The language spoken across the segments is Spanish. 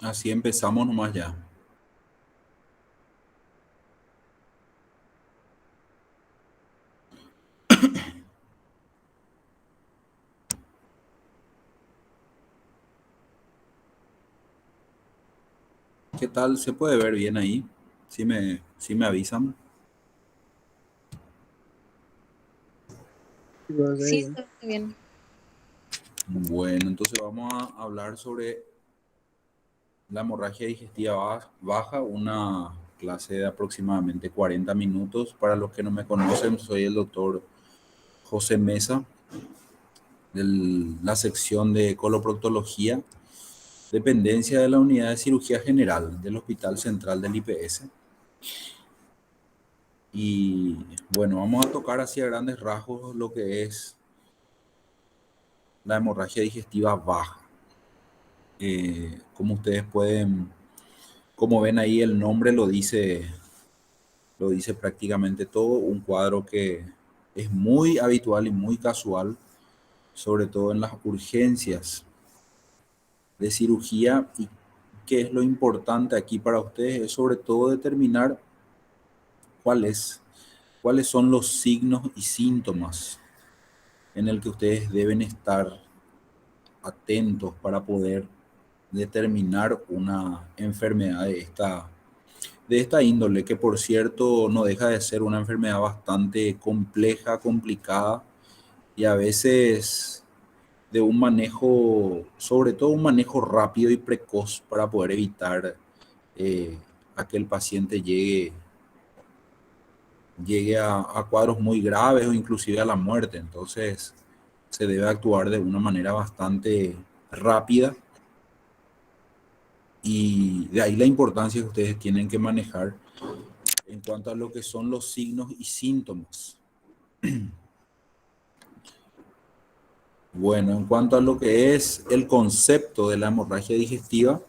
Así empezamos nomás ya. ¿Qué tal? ¿Se puede ver bien ahí? Si me avisan. Sí, puedo ver Sí, bien. está bien. Bueno, entonces vamos a hablar sobre la hemorragia digestiva baja, una clase de aproximadamente 40 minutos. Para los que no me conocen, soy el doctor José Mesa, de la sección de coloproctología, dependencia de la unidad de cirugía general del Hospital Central del IPS. Y bueno, vamos a tocar así a grandes rasgos lo que es la hemorragia digestiva baja. Como ustedes pueden, como ven ahí, el nombre lo dice prácticamente todo. Un cuadro que es muy habitual y muy casual, sobre todo en las urgencias de cirugía. Y qué es lo importante aquí para ustedes es sobre todo determinar cuáles son los signos y síntomas en el que ustedes deben estar atentos para poder determinar una enfermedad de esta índole, que por cierto no deja de ser una enfermedad bastante compleja, complicada y a veces de un manejo, sobre todo un manejo rápido y precoz para poder evitar a que el paciente llegue a cuadros muy graves o inclusive a la muerte. Entonces se debe actuar de una manera bastante rápida. Y de ahí la importancia que ustedes tienen que manejar en cuanto a lo que son los signos y síntomas. Bueno, en cuanto a lo que es el concepto de la hemorragia digestiva,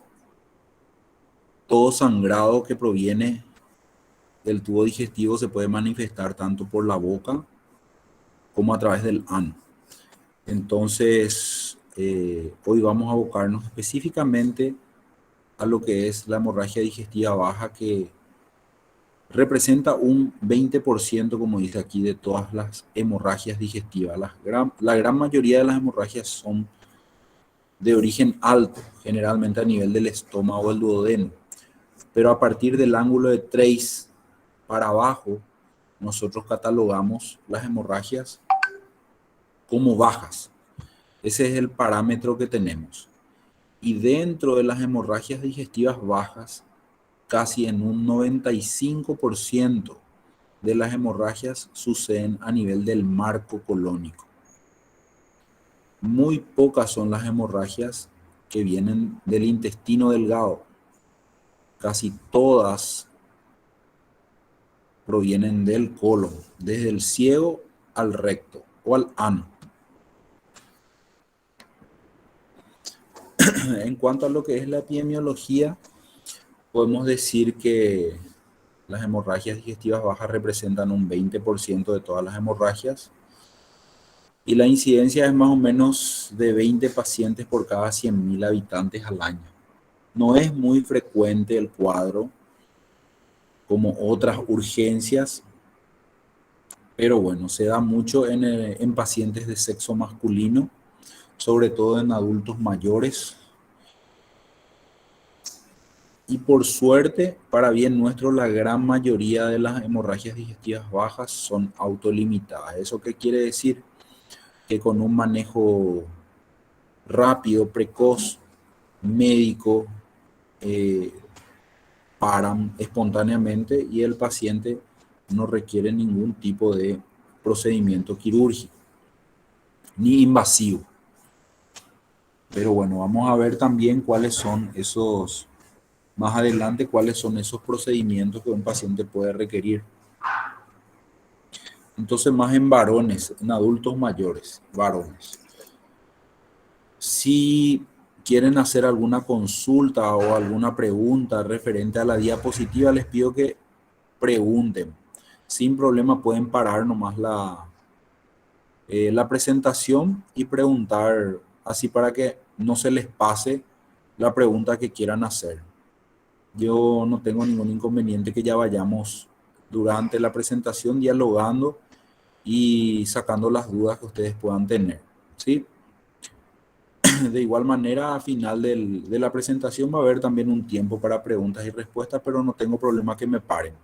todo sangrado que proviene del tubo digestivo se puede manifestar tanto por la boca como a través del ano. Entonces, hoy vamos a abocarnos específicamente a lo que es la hemorragia digestiva baja, que representa un 20%, como dice aquí, de todas las hemorragias digestivas. La gran mayoría de las hemorragias son de origen alto, generalmente a nivel del estómago o el duodeno. Pero a partir del ángulo de Trace para abajo, nosotros catalogamos las hemorragias como bajas. Ese es el parámetro que tenemos. Y dentro de las hemorragias digestivas bajas, casi en un 95% de las hemorragias suceden a nivel del marco colónico. Muy pocas son las hemorragias que vienen del intestino delgado. Casi todas provienen del colon, desde el ciego al recto o al ano. En cuanto a lo que es la epidemiología, podemos decir que las hemorragias digestivas bajas representan un 20% de todas las hemorragias y la incidencia es más o menos de 20 pacientes por cada 100.000 habitantes al año. No es muy frecuente el cuadro como otras urgencias, pero bueno, se da mucho en pacientes de sexo masculino, sobre todo en adultos mayores. Y por suerte, para bien nuestro, la gran mayoría de las hemorragias digestivas bajas son autolimitadas. ¿Eso qué quiere decir? Que con un manejo rápido, precoz, médico, eh, paran espontáneamente y el paciente no requiere ningún tipo de procedimiento quirúrgico ni invasivo. Pero bueno, vamos a ver también cuáles son esos, más adelante, cuáles son esos procedimientos que un paciente puede requerir. Entonces, más en varones, en adultos mayores, varones. Si quieren hacer alguna consulta o alguna pregunta referente a la diapositiva, les pido que pregunten. Sin problema pueden parar nomás la presentación y preguntar, así para que no se les pase la pregunta que quieran hacer. Yo no tengo ningún inconveniente que ya vayamos durante la presentación dialogando y sacando las dudas que ustedes puedan tener, ¿sí? De igual manera, a final de la presentación va a haber también un tiempo para preguntas y respuestas, pero no tengo problema que me paren.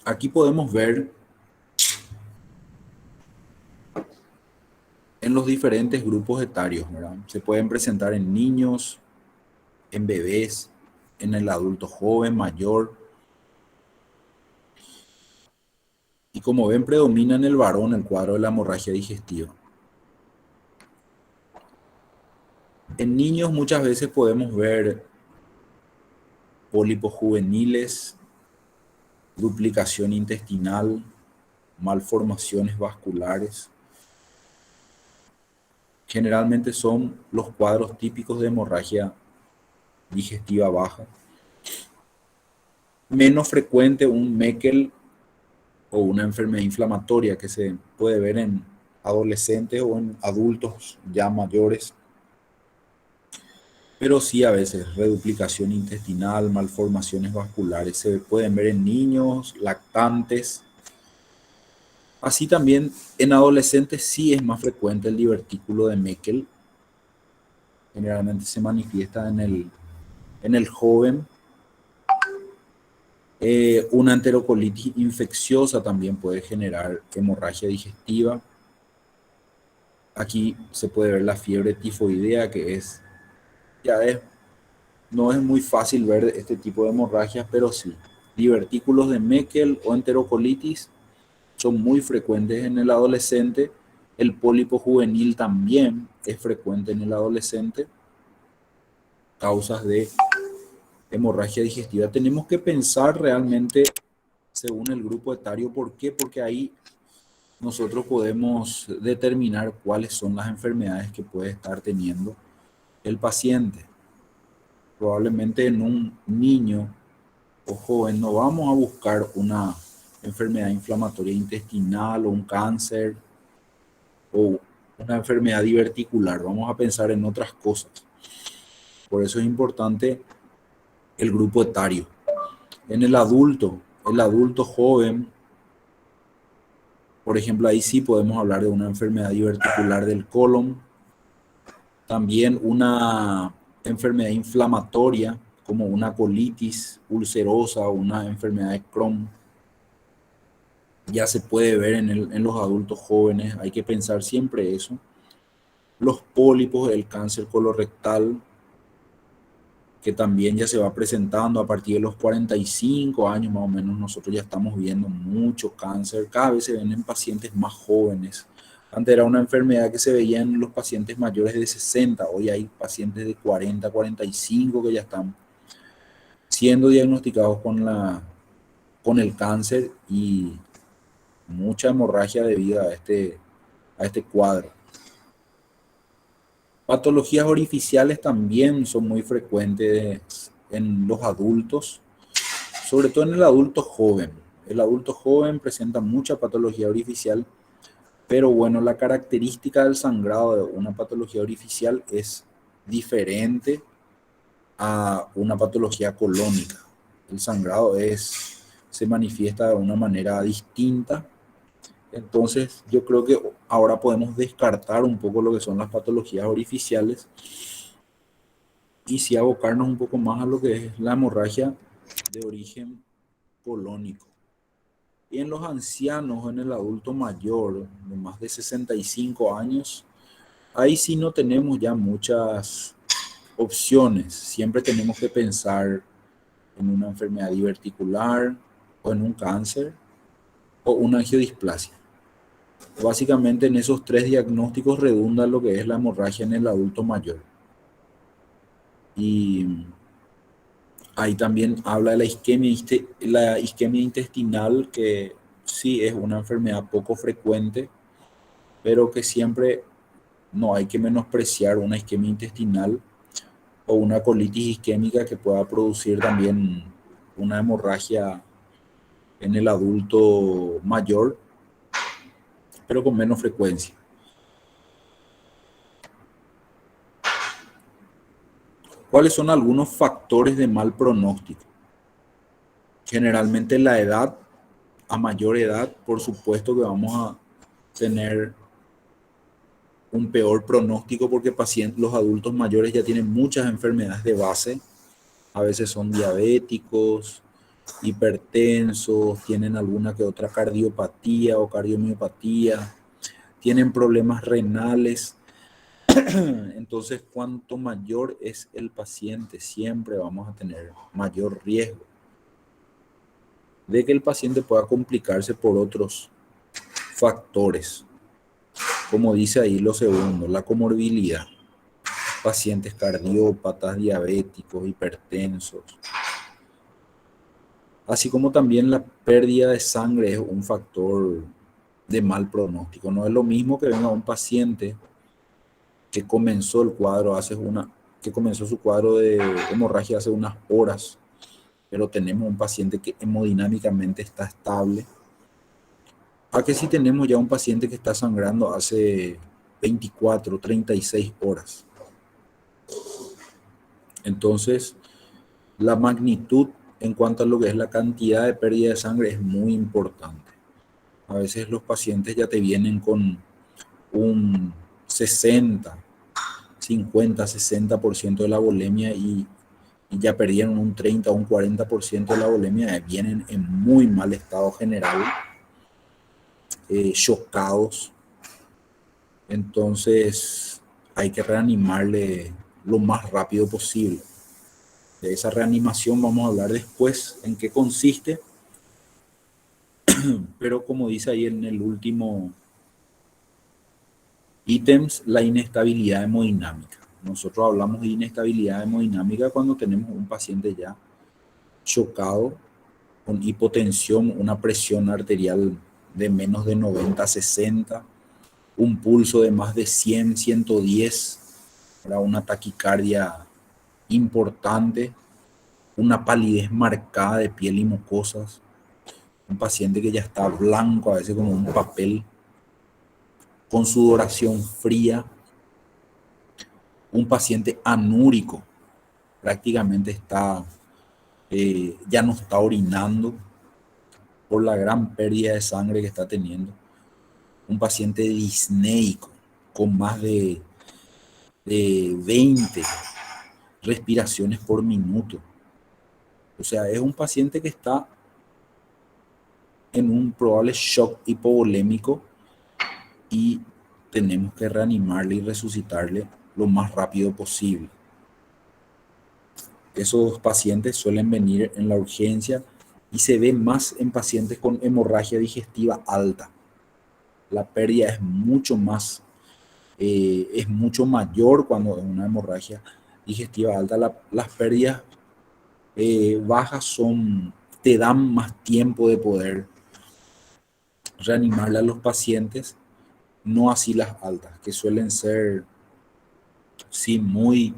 Aquí podemos ver en los diferentes grupos etarios, ¿verdad? Se pueden presentar en niños, en bebés, en el adulto joven, mayor. Y como ven, predomina en el varón el cuadro de la hemorragia digestiva. En niños muchas veces podemos ver pólipos juveniles, duplicación intestinal, malformaciones vasculares. Generalmente son los cuadros típicos de hemorragia digestiva baja. Menos frecuente un Meckel o una enfermedad inflamatoria que se puede ver en adolescentes o en adultos ya mayores. Pero sí a veces reduplicación intestinal, malformaciones vasculares se pueden ver en niños, lactantes. Así también en adolescentes sí es más frecuente el divertículo de Meckel. Generalmente se manifiesta en el joven. Una enterocolitis infecciosa también puede generar hemorragia digestiva. Aquí se puede ver la fiebre tifoidea, que ya es, no es muy fácil ver este tipo de hemorragias, pero sí. Divertículos de Meckel o enterocolitis son muy frecuentes en el adolescente. El pólipo juvenil también es frecuente en el adolescente. Causas de hemorragia digestiva. Tenemos que pensar realmente según el grupo etario. ¿Por qué? Porque ahí nosotros podemos determinar cuáles son las enfermedades que puede estar teniendo el paciente. Probablemente en un niño o joven no vamos a buscar una enfermedad inflamatoria intestinal o un cáncer o una enfermedad diverticular. Vamos a pensar en otras cosas. Por eso es importante el grupo etario. En el adulto joven, por ejemplo, ahí sí podemos hablar de una enfermedad diverticular del colon, también una enfermedad inflamatoria como una colitis ulcerosa o una enfermedad de Crohn. Ya se puede ver en los adultos jóvenes, hay que pensar siempre eso. Los pólipos, el cáncer colorectal, que también ya se va presentando a partir de los 45 años más o menos. Nosotros ya estamos viendo mucho cáncer, cada vez se ven en pacientes más jóvenes. Antes era una enfermedad que se veía en los pacientes mayores de 60, hoy hay pacientes de 40, 45 que ya están siendo diagnosticados con el cáncer y mucha hemorragia debido a este cuadro. Patologías orificiales también son muy frecuentes en los adultos, sobre todo en el adulto joven. El adulto joven presenta mucha patología orificial, pero bueno, la característica del sangrado de una patología orificial es diferente a una patología colónica. El sangrado se manifiesta de una manera distinta. Entonces, yo creo que ahora podemos descartar un poco lo que son las patologías orificiales y sí abocarnos un poco más a lo que es la hemorragia de origen colónico. Y en los ancianos, en el adulto mayor de más de 65 años, ahí sí no tenemos ya muchas opciones. Siempre tenemos que pensar en una enfermedad diverticular o en un cáncer o una angiodisplasia. Básicamente en esos tres diagnósticos redunda lo que es la hemorragia en el adulto mayor. Y ahí también habla de la isquemia intestinal, que sí es una enfermedad poco frecuente, pero que siempre no hay que menospreciar una isquemia intestinal o una colitis isquémica que pueda producir también una hemorragia en el adulto mayor, pero con menos frecuencia. ¿Cuáles son algunos factores de mal pronóstico? Generalmente la edad, a mayor edad, por supuesto que vamos a tener un peor pronóstico porque los adultos mayores ya tienen muchas enfermedades de base, a veces son diabéticos, hipertensos, tienen alguna que otra cardiopatía o cardiomiopatía, tienen problemas renales. Entonces, cuanto mayor es el paciente, siempre vamos a tener mayor riesgo de que el paciente pueda complicarse por otros factores. Como dice ahí lo segundo, la comorbilidad. Pacientes cardiópatas, diabéticos, hipertensos. Así como también la pérdida de sangre es un factor de mal pronóstico. No es lo mismo que venga un paciente que comenzó el cuadro que comenzó su cuadro de hemorragia hace unas horas, pero tenemos un paciente que hemodinámicamente está estable, a que si tenemos ya un paciente que está sangrando hace 24, 36 horas. Entonces, la magnitud en cuanto a lo que es la cantidad de pérdida de sangre es muy importante. A veces los pacientes ya te vienen con un 60, 50, 60% de la volemia y ya perdieron un 30 o un 40% de la volemia, vienen en muy mal estado general, chocados. Entonces hay que reanimarle lo más rápido posible. De esa reanimación vamos a hablar después en qué consiste, pero como dice ahí en el último ítems, la inestabilidad hemodinámica. Nosotros hablamos de inestabilidad hemodinámica cuando tenemos un paciente ya chocado, con hipotensión, una presión arterial de menos de 90 a 60, un pulso de más de 100, 110, una taquicardia importante, una palidez marcada de piel y mucosas, un paciente que ya está blanco, a veces como un papel, con sudoración fría, un paciente anúrico, prácticamente ya no está orinando por la gran pérdida de sangre que está teniendo, un paciente disneico con más de 20 respiraciones por minuto. O sea, es un paciente que está en un probable shock hipovolémico y tenemos que reanimarle y resucitarle lo más rápido posible. Esos pacientes suelen venir en la urgencia y se ve más en pacientes con hemorragia digestiva alta. La pérdida es mucho mayor cuando es una hemorragia digestiva alta. Las pérdidas bajas te dan más tiempo de poder reanimarle a los pacientes, no así las altas, que suelen ser sí muy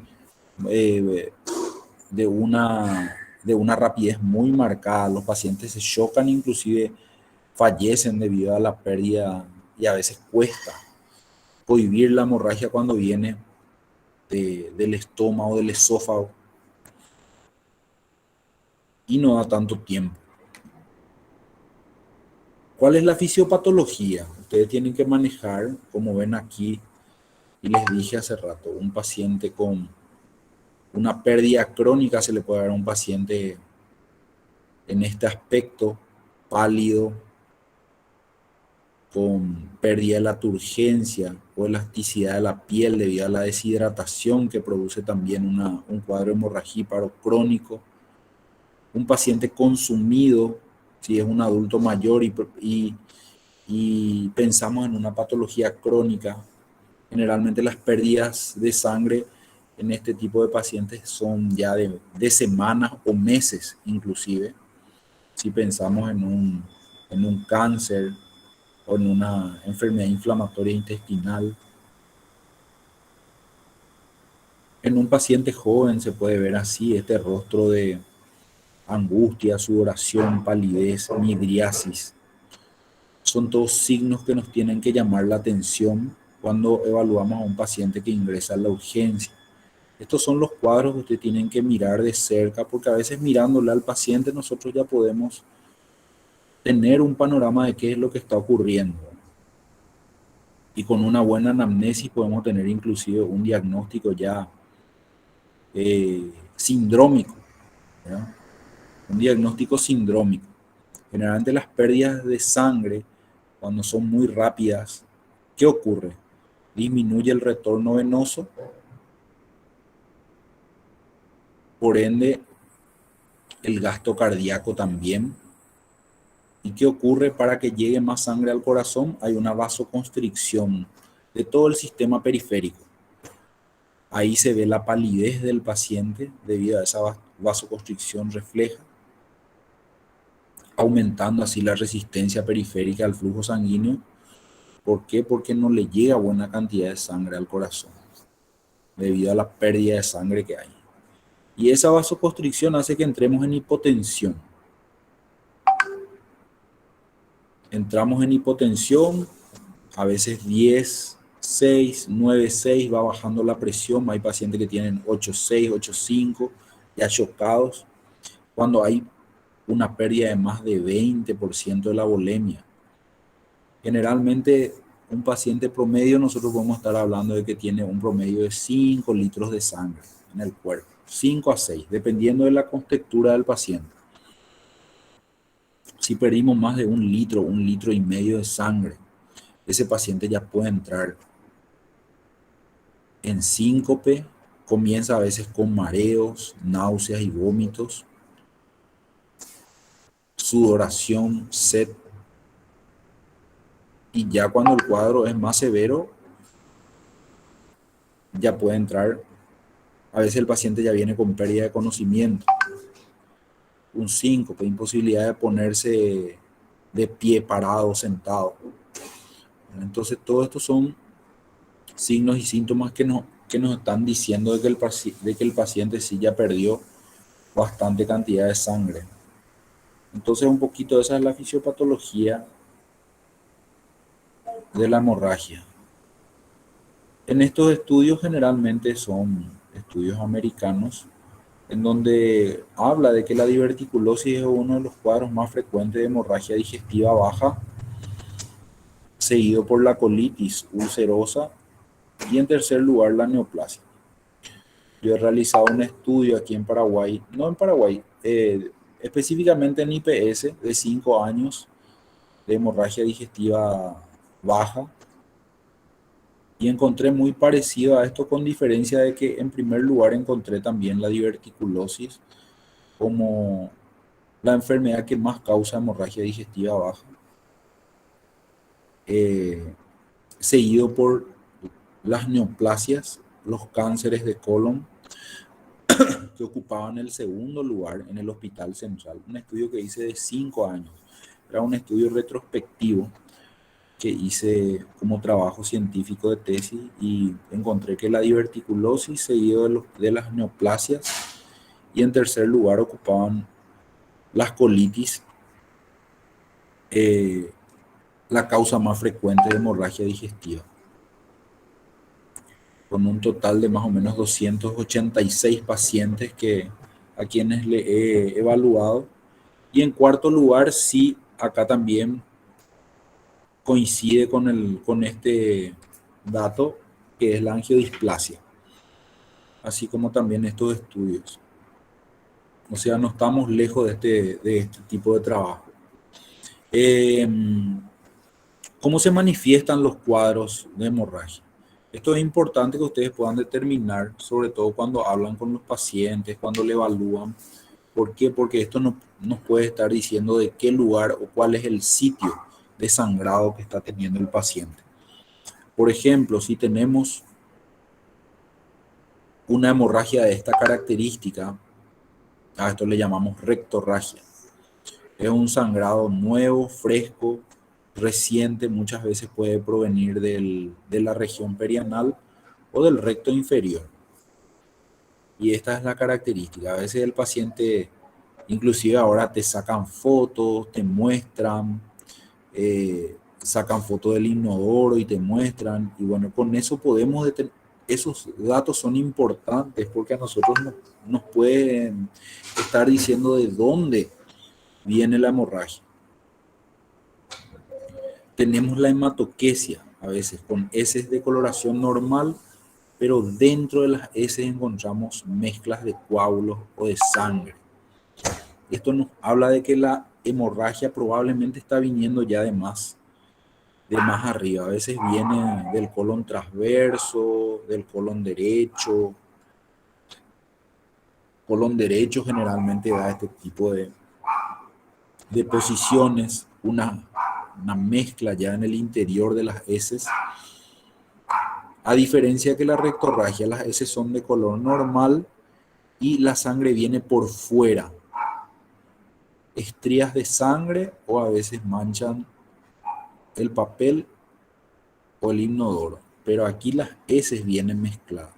eh, de una rapidez muy marcada. Los pacientes se chocan, inclusive fallecen debido a la pérdida y a veces cuesta cohibir la hemorragia cuando viene del estómago, del esófago y no da tanto tiempo. ¿Cuál es la fisiopatología? Ustedes tienen que manejar, como ven aquí, y les dije hace rato, un paciente con una pérdida crónica se le puede dar a un paciente en este aspecto, pálido, con pérdida de la turgencia o elasticidad de la piel debido a la deshidratación que produce también un cuadro hemorragíparo crónico. Un paciente consumido, si es un adulto mayor y pensamos en una patología crónica, generalmente las pérdidas de sangre en este tipo de pacientes son ya de semanas o meses inclusive. Si pensamos en un cáncer o en una enfermedad inflamatoria intestinal. En un paciente joven se puede ver así este rostro de angustia, sudoración, palidez, midriasis. Son todos signos que nos tienen que llamar la atención cuando evaluamos a un paciente que ingresa a la urgencia. Estos son los cuadros que ustedes tienen que mirar de cerca, porque a veces mirándole al paciente nosotros ya podemos tener un panorama de qué es lo que está ocurriendo. Y con una buena anamnesis podemos tener inclusive un diagnóstico ya sindrómico, ¿verdad? Un diagnóstico sindrómico. Generalmente las pérdidas de sangre, cuando son muy rápidas, ¿qué ocurre? Disminuye el retorno venoso, por ende el gasto cardíaco también. ¿Y qué ocurre? Para que llegue más sangre al corazón hay una vasoconstricción de todo el sistema periférico. Ahí se ve la palidez del paciente debido a esa vasoconstricción refleja, aumentando así la resistencia periférica al flujo sanguíneo. ¿Por qué? Porque no le llega buena cantidad de sangre al corazón debido a la pérdida de sangre que hay. Y esa vasoconstricción hace que entremos en hipotensión. Entramos en hipotensión, a veces 10, 6, 9, 6, va bajando la presión. Hay pacientes que tienen 8, 6, 8, 5, ya chocados, cuando hay una pérdida de más de 20% de la volemia. Generalmente, un paciente promedio, nosotros podemos estar hablando de que tiene un promedio de 5 litros de sangre en el cuerpo, 5 a 6, dependiendo de la contextura del paciente. Si perdimos más de 1 litro y medio de sangre, ese paciente ya puede entrar en síncope, comienza a veces con mareos, náuseas y vómitos, sudoración, sed, y ya cuando el cuadro es más severo, ya puede entrar, a veces el paciente ya viene con pérdida de conocimiento, un síncope, imposibilidad de ponerse de pie, parado, sentado. Entonces, todos estos son signos y síntomas que nos están diciendo de que el paciente sí ya perdió bastante cantidad de sangre. Entonces, un poquito esa es la fisiopatología de la hemorragia. En estos estudios generalmente son estudios americanos, en donde habla de que la diverticulosis es uno de los cuadros más frecuentes de hemorragia digestiva baja, seguido por la colitis ulcerosa y en tercer lugar la neoplasia. Yo he realizado un estudio aquí en Paraguay, no en Paraguay, específicamente en IPS de 5 años de hemorragia digestiva baja, y encontré muy parecido a esto, con diferencia de que en primer lugar encontré también la diverticulosis como la enfermedad que más causa hemorragia digestiva baja, eh, seguido por las neoplasias, los cánceres de colon, que ocupaban el segundo lugar en el Hospital Central. Un estudio que hice de 5 años. Era un estudio retrospectivo que hice como trabajo científico de tesis, y encontré que la diverticulosis, seguido de las neoplasias, y en tercer lugar ocupaban las colitis, la causa más frecuente de hemorragia digestiva, con un total de más o menos 286 pacientes a quienes le he evaluado. Y en cuarto lugar, sí, acá también coincide con este dato, que es la angiodisplasia, así como también estos estudios. O sea, no estamos lejos de este tipo de trabajo. Eh, ¿Cómo se manifiestan los cuadros de hemorragia? Esto es importante que ustedes puedan determinar, sobre todo cuando hablan con los pacientes, cuando le evalúan. ¿Por qué? Porque esto nos puede estar diciendo de qué lugar o cuál es el sitio de sangrado que está teniendo el paciente. Por ejemplo, si tenemos una hemorragia de esta característica, a esto le llamamos rectorragia. Es un sangrado nuevo, fresco, reciente, muchas veces puede provenir de la región perianal o del recto inferior. Y esta es la característica. A veces el paciente, inclusive ahora te sacan fotos, te muestran, sacan fotos del inodoro y te muestran. Y bueno, con eso podemos esos datos son importantes porque a nosotros nos pueden estar diciendo de dónde viene la hemorragia. Tenemos la hematoquesia, a veces con heces de coloración normal, pero dentro de las heces encontramos mezclas de coágulos o de sangre. Esto nos habla de que la hemorragia probablemente está viniendo ya de más arriba. A veces viene del colon transverso, del colon derecho. Colon derecho generalmente da este tipo de posiciones, una mezcla ya en el interior de las heces. A diferencia que la rectorragia, las heces son de color normal y la sangre viene por fuera. Estrías de sangre o a veces manchan el papel o el inodoro, pero aquí las heces vienen mezcladas.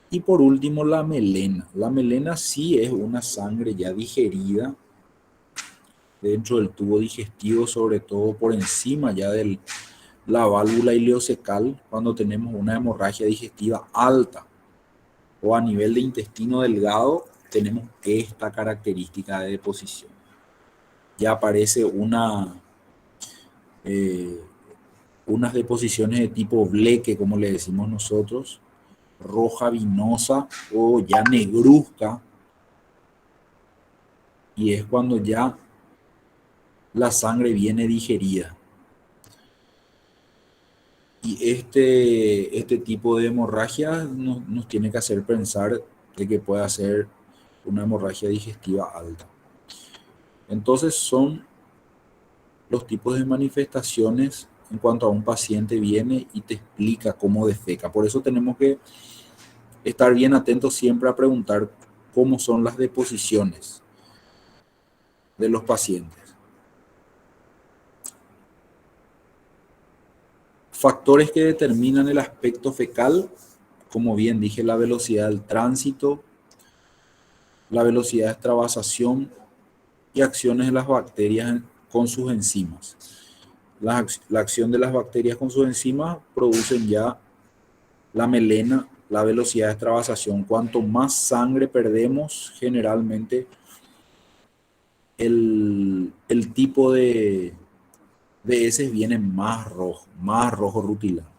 Y por último, la melena. La melena sí es una sangre ya digerida dentro del tubo digestivo, sobre todo por encima ya de la válvula ileocecal, cuando tenemos una hemorragia digestiva alta o a nivel de intestino delgado, tenemos esta característica de deposición. Ya aparece unas deposiciones de tipo bleque, como le decimos nosotros, roja vinosa o ya negruzca, y es cuando ya la sangre viene digerida. Y este tipo de hemorragia nos tiene que hacer pensar de que puede ser una hemorragia digestiva alta. Entonces son los tipos de manifestaciones en cuanto a un paciente viene y te explica cómo defeca. Por eso tenemos que estar bien atentos siempre a preguntar cómo son las deposiciones de los pacientes. Factores que determinan el aspecto fecal, como bien dije, la velocidad del tránsito, la velocidad de extravasación y acciones de las bacterias con sus enzimas. La acción de las bacterias con sus enzimas producen ya la melena, la velocidad de extravasación. Cuanto más sangre perdemos, generalmente el tipo de heces viene más rojo rutilante.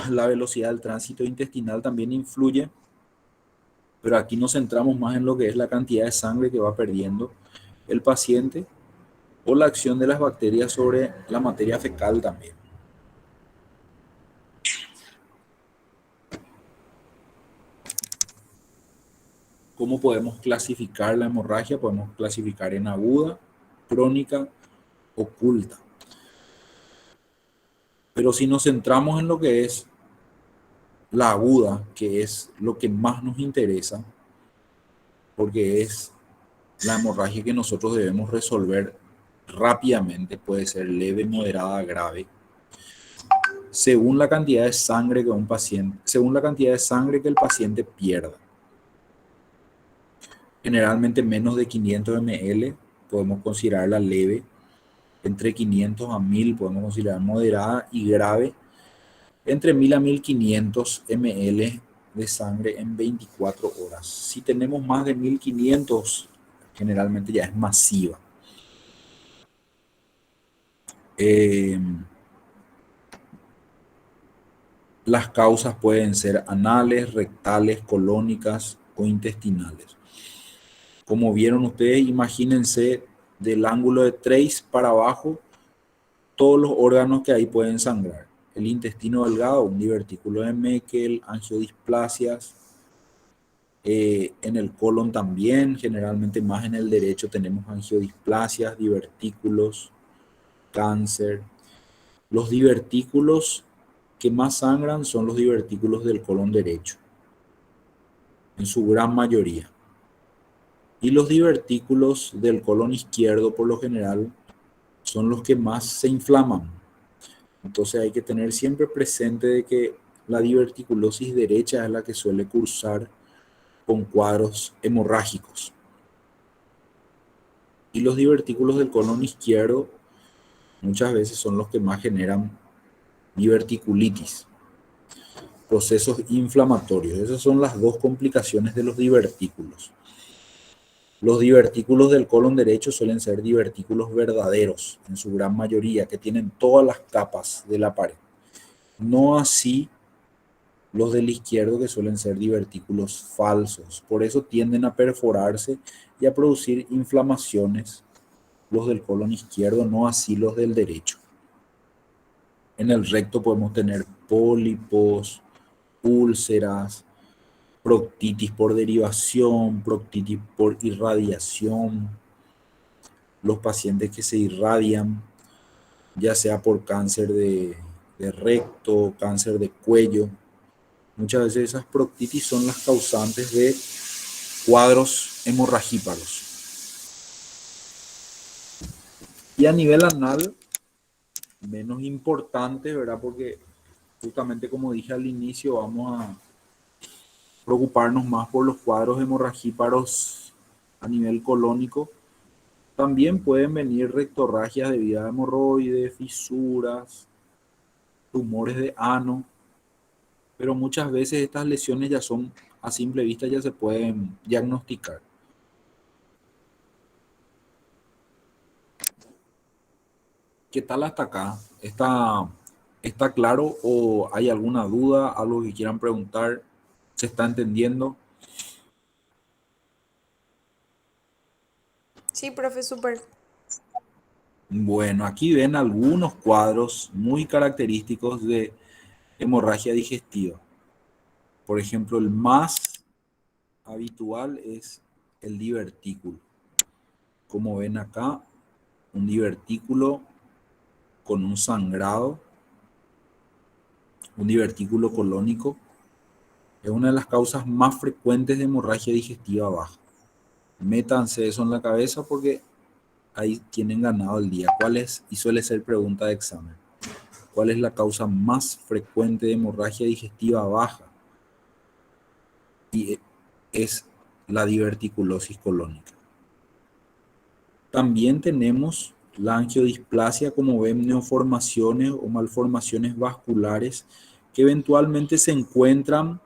La velocidad del tránsito intestinal también influye, pero aquí nos centramos más en lo que es la cantidad de sangre que va perdiendo el paciente o la acción de las bacterias sobre la materia fecal también. ¿Cómo podemos clasificar la hemorragia? Podemos clasificar en aguda, crónica, oculta. Pero si nos centramos en lo que es la aguda, que es lo que más nos interesa, porque es la hemorragia que nosotros debemos resolver rápidamente, puede ser leve, moderada, grave, según la cantidad de sangre que según la cantidad de sangre que el paciente pierda. Generalmente menos de 500 ml podemos considerarla leve, entre 500 a 1000 podemos considerar moderada y grave, entre 1000 a 1500 ml de sangre en 24 horas. Si tenemos más de 1500, generalmente ya es masiva. Las causas pueden ser anales, rectales, colónicas o intestinales. Como vieron ustedes, imagínense del ángulo de Trace para abajo todos los órganos que ahí pueden sangrar. El intestino delgado, un divertículo de Meckel, angiodisplasias. En el colon también, generalmente más en el derecho, tenemos angiodisplasias, divertículos, cáncer. Los divertículos que más sangran son los divertículos del colon derecho, en su gran mayoría. Y los divertículos del colon izquierdo, por lo general, son los que más se inflaman. Entonces hay que tener siempre presente de que la diverticulosis derecha es la que suele cursar con cuadros hemorrágicos. Y los divertículos del colon izquierdo muchas veces son los que más generan diverticulitis. procesos inflamatorios. Esas son las dos complicaciones de los divertículos. Los divertículos del colon derecho suelen ser divertículos verdaderos, en su gran mayoría, que tienen todas las capas de la pared. No así los del izquierdo, que suelen ser divertículos falsos. Por eso tienden a perforarse y a producir inflamaciones los del colon izquierdo, no así los del derecho. En el recto podemos tener pólipos, úlceras, proctitis por derivación, proctitis por irradiación. Los pacientes que se irradian, ya sea por cáncer de recto, cáncer de cuello, muchas veces esas proctitis son las causantes de cuadros hemorragíparos. Y a nivel anal, menos importante, ¿verdad? Porque justamente como dije al inicio, vamos a preocuparnos más por los cuadros hemorragíparos a nivel colónico. También pueden venir rectorragias debido a hemorroides, fisuras, tumores de ano, pero muchas veces estas lesiones ya son, a simple vista ya se pueden diagnosticar. ¿Qué tal hasta acá? ¿Está claro o hay alguna duda, algo que quieran preguntar? ¿Se está entendiendo? Sí, profe, súper. Bueno, aquí ven algunos cuadros muy característicos de hemorragia digestiva. Por ejemplo, el más habitual es el divertículo. Como ven acá, un divertículo con un sangrado, un divertículo colónico, es una de las causas más frecuentes de hemorragia digestiva baja. Métanse eso en la cabeza porque ahí tienen ganado el día. ¿Cuál es? Y suele ser pregunta de examen. ¿Cuál es la causa más frecuente de hemorragia digestiva baja? Y es la diverticulosis colónica. También tenemos la angiodisplasia, como ven, neoformaciones o malformaciones vasculares que eventualmente se encuentran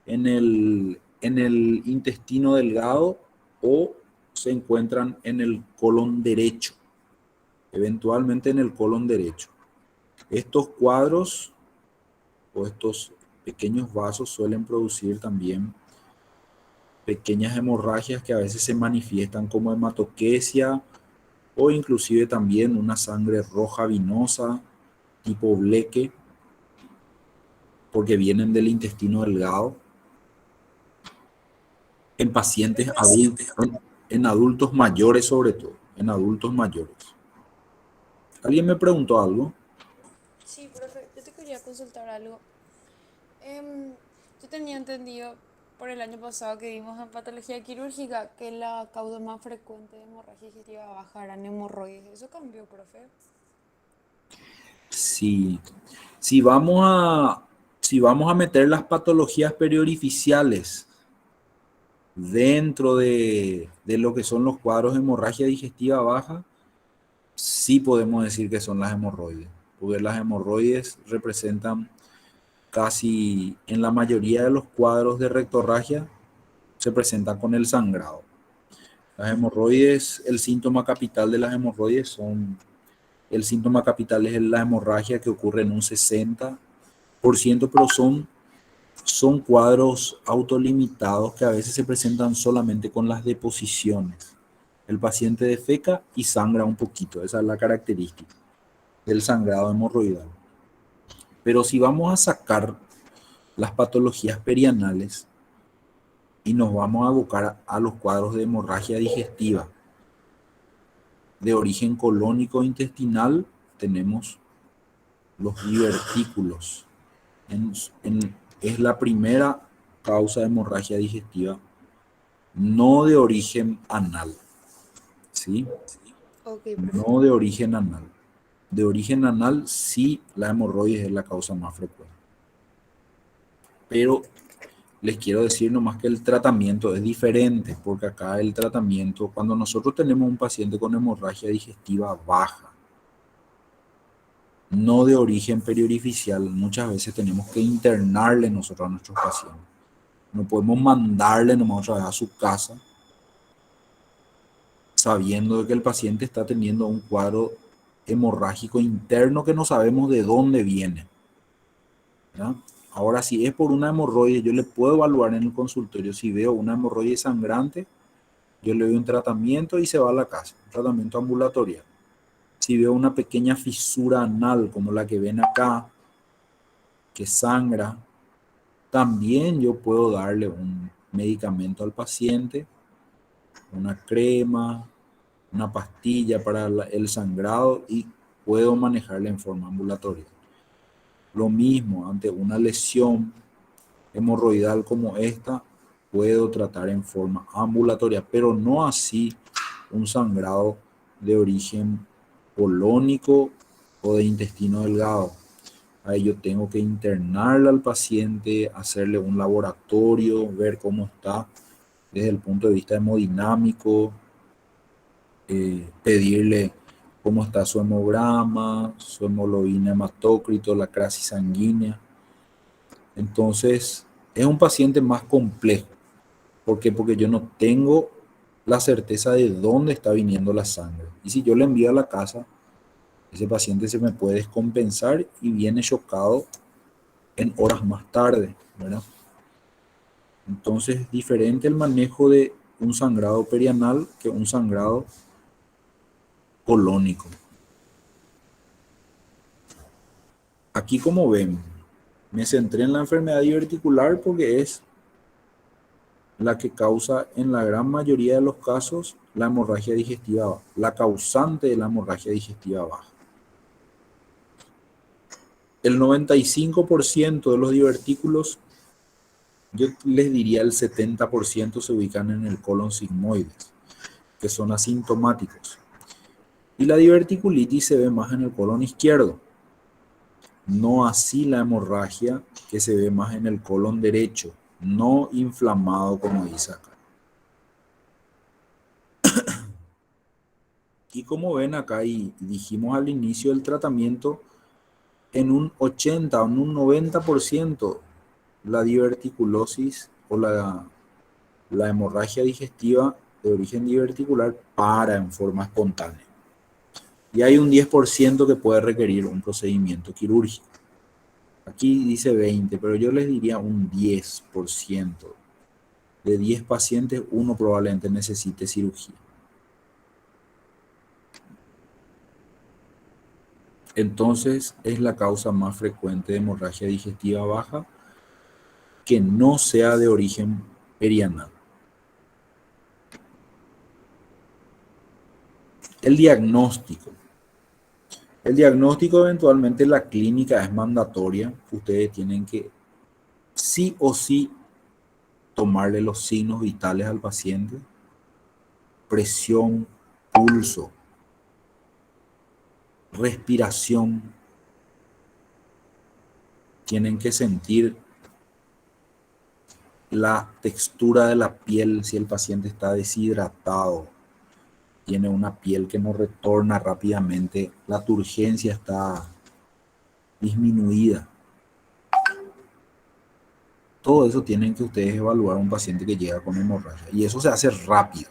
en el intestino delgado o se encuentran en el colon derecho, eventualmente en el colon derecho. Estos cuadros o estos pequeños vasos suelen producir también pequeñas hemorragias que a veces se manifiestan como hematoquesia o inclusive también una sangre roja vinosa tipo bleque, porque vienen del intestino delgado en pacientes adultos, en adultos mayores sobre todo, en adultos mayores. ¿Alguien me preguntó algo? Sí, profe, yo te quería consultar algo. Yo tenía entendido por el año pasado que vimos en patología quirúrgica que la causa más frecuente de hemorragia digestiva baja eran hemorroides. ¿Eso cambió, profe? Sí, si vamos a, si vamos a meter las patologías periorificiales dentro de lo que son los cuadros de hemorragia digestiva baja, sí podemos decir que son las hemorroides, porque las hemorroides representan casi en la mayoría de los cuadros de rectorragia, se presentan con el sangrado. Las hemorroides, el síntoma capital de las hemorroides el síntoma capital es la hemorragia que ocurre en un 60%, pero son cuadros autolimitados que a veces se presentan solamente con las deposiciones. El paciente defeca y sangra un poquito, esa es la característica del sangrado hemorroidal. Pero si vamos a sacar las patologías perianales y nos vamos a abocar a los cuadros de hemorragia digestiva de origen colónico intestinal, tenemos los divertículos. Es la primera causa de hemorragia digestiva, no de origen anal, ¿sí? Ok, profe. No de origen anal. De origen anal, sí, la hemorroides es la causa más frecuente. Pero les quiero decir nomás que el tratamiento es diferente, porque acá el tratamiento, cuando nosotros tenemos un paciente con hemorragia digestiva baja, no de origen periorificial, muchas veces tenemos que internarle nosotros a nuestros pacientes. No podemos mandarle nomás otra vez a su casa sabiendo de que el paciente está teniendo un cuadro hemorrágico interno que no sabemos de dónde viene, ¿verdad? Ahora, si es por una hemorroide, yo le puedo evaluar en el consultorio. Si veo una hemorroide sangrante, yo le doy un tratamiento y se va a la casa, un tratamiento ambulatorial. Si veo una pequeña fisura anal como la que ven acá, que sangra, también yo puedo darle un medicamento al paciente, una crema, una pastilla para el sangrado y puedo manejarla en forma ambulatoria. Lo mismo, ante una lesión hemorroidal como esta, puedo tratar en forma ambulatoria, pero no así un sangrado de origen colónico o de intestino delgado. Ahí yo tengo que internarle al paciente, hacerle un laboratorio, ver cómo está desde el punto de vista hemodinámico, pedirle cómo está su hemograma, su hemoglobina hematócrito, la crisis sanguínea. Entonces, es un paciente más complejo. ¿Por qué? Porque yo no tengo la certeza de dónde está viniendo la sangre. Y si yo le envío a la casa, ese paciente se me puede descompensar y viene chocado en horas más tarde, ¿verdad? Entonces es diferente el manejo de un sangrado perianal que un sangrado colónico. Aquí, como ven, me centré en la enfermedad diverticular porque es la que causa en la gran mayoría de los casos la hemorragia digestiva baja, la causante de la hemorragia digestiva baja. El 95% de los divertículos, yo les diría el 70% se ubican en el colon sigmoides, que son asintomáticos. Y la diverticulitis se ve más en el colon izquierdo, no así la hemorragia que se ve más en el colon derecho, no inflamado como dice acá. Y como ven acá y dijimos al inicio del tratamiento, en un 80 o en un 90% la diverticulosis o la hemorragia digestiva de origen diverticular para en forma espontánea. Y hay un 10% que puede requerir un procedimiento quirúrgico. Aquí dice 20, pero yo les diría un 10%. De 10 pacientes, uno probablemente necesite cirugía. Entonces, es la causa más frecuente de hemorragia digestiva baja que no sea de origen perianal. El diagnóstico. El diagnóstico eventualmente la clínica es mandatoria. Ustedes tienen que sí o sí tomarle los signos vitales al paciente. Presión, pulso, respiración. Tienen que sentir la textura de la piel si el paciente está deshidratado, tiene una piel que no retorna rápidamente, la turgencia está disminuida. Todo eso tienen que ustedes evaluar a un paciente que llega con hemorragia. Y eso se hace rápido.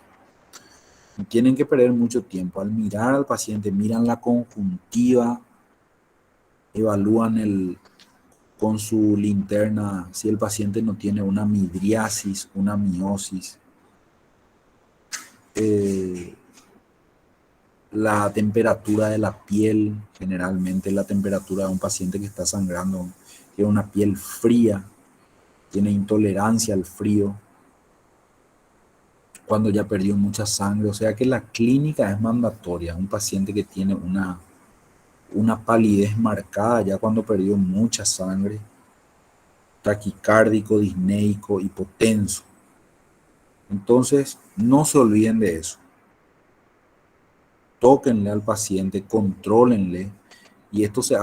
No tienen que perder mucho tiempo. Al mirar al paciente, miran la conjuntiva, evalúan con su linterna si el paciente no tiene una midriasis, una miosis. La temperatura de la piel, generalmente la temperatura de un paciente que está sangrando, tiene una piel fría, tiene intolerancia al frío, cuando ya perdió mucha sangre, o sea que la clínica es mandatoria. Un paciente que tiene una palidez marcada ya cuando perdió mucha sangre, taquicárdico, disneico, hipotenso. Entonces, no se olviden de eso. Tóquenle al paciente, contrólenle, y esto se